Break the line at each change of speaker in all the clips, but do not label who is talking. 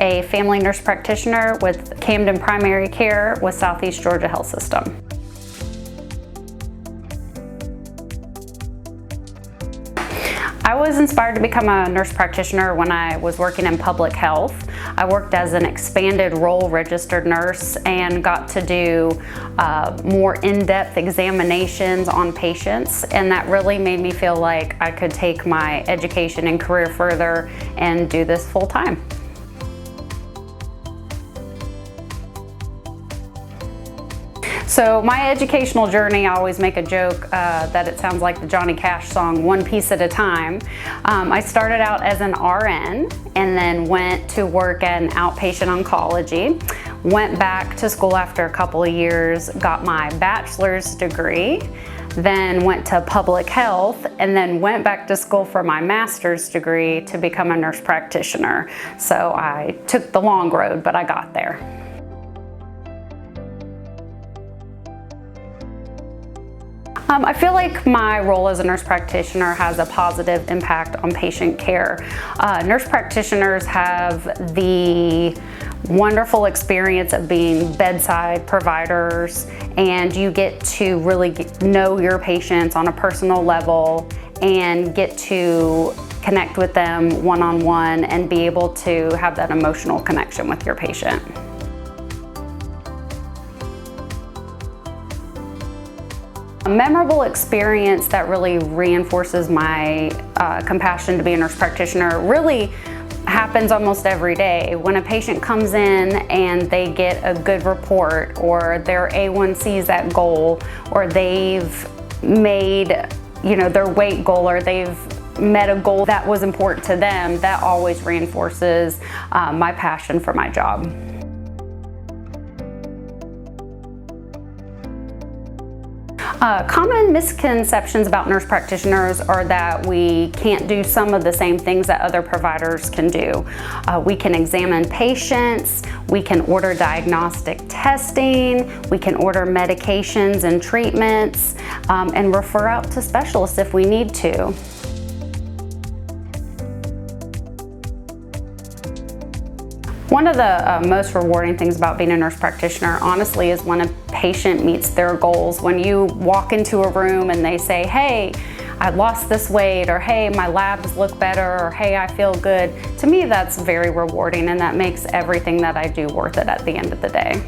a family nurse practitioner with Camden Primary Care with Southeast Georgia Health System. I was inspired to become a nurse practitioner when I was working in public health. I worked as an expanded role registered nurse and got to do more in-depth examinations on patients, and that really made me feel like I could take my education and career further and do this full time. So my educational journey, I always make a joke that it sounds like the Johnny Cash song, one piece at a time. I started out as an RN and then went to work in outpatient oncology. Went back to school after a couple of years, got my bachelor's degree, then went to public health, and then went back to school for my master's degree to become a nurse practitioner. So I took the long road, but I got there. I feel like my role as a nurse practitioner has a positive impact on patient care. Nurse practitioners have the wonderful experience of being bedside providers, and you get to really know your patients on a personal level and get to connect with them one-on-one and be able to have that emotional connection with your patient. A memorable experience that really reinforces my compassion to be a nurse practitioner really happens almost every day. When a patient comes in and they get a good report, or their A1C is at goal, or they've made their weight goal, or they've met a goal that was important to them, that always reinforces my passion for my job. Common misconceptions about nurse practitioners are that we can't do some of the same things that other providers can do. We can examine patients, we can order diagnostic testing, we can order medications and treatments, and refer out to specialists if we need to. One of the most rewarding things about being a nurse practitioner, honestly, is when a patient meets their goals. When you walk into a room and they say, hey, I lost this weight, or hey, my labs look better, or hey, I feel good. To me, that's very rewarding, and that makes everything that I do worth it at the end of the day.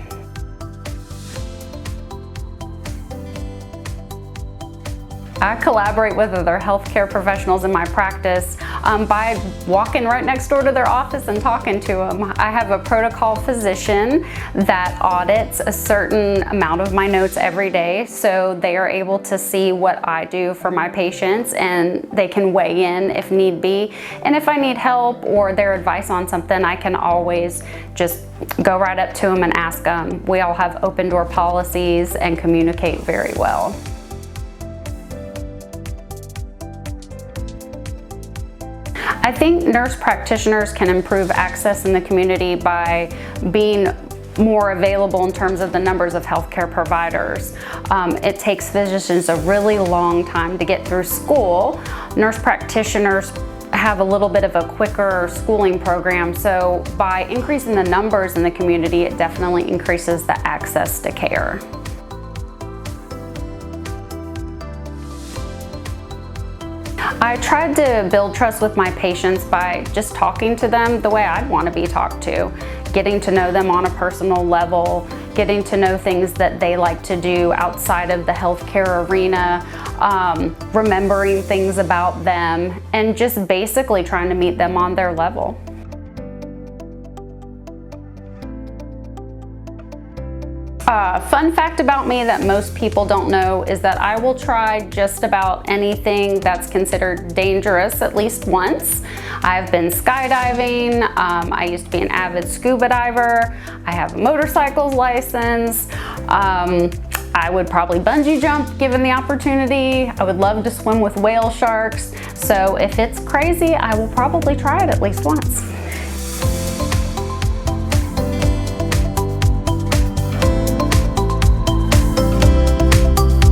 I collaborate with other healthcare professionals in my practice by walking right next door to their office and talking to them. I have a protocol physician that audits a certain amount of my notes every day, so they are able to see what I do for my patients, and they can weigh in if need be. And if I need help or their advice on something, I can always just go right up to them and ask them. We all have open door policies and communicate very well. I think nurse practitioners can improve access in the community by being more available in terms of the numbers of healthcare providers. It takes physicians a really long time to get through school. Nurse practitioners have a little bit of a quicker schooling program, so by increasing the numbers in the community, it definitely increases the access to care. I tried to build trust with my patients by just talking to them the way I'd want to be talked to, getting to know them on a personal level, getting to know things that they like to do outside of the healthcare arena, remembering things about them, and just basically trying to meet them on their level. Fun fact about me that most people don't know is that I will try just about anything that's considered dangerous at least once. I've been skydiving, I used to be an avid scuba diver, I have a motorcycles license, I would probably bungee jump given the opportunity. I would love to swim with whale sharks. So if it's crazy, I will probably try it at least once.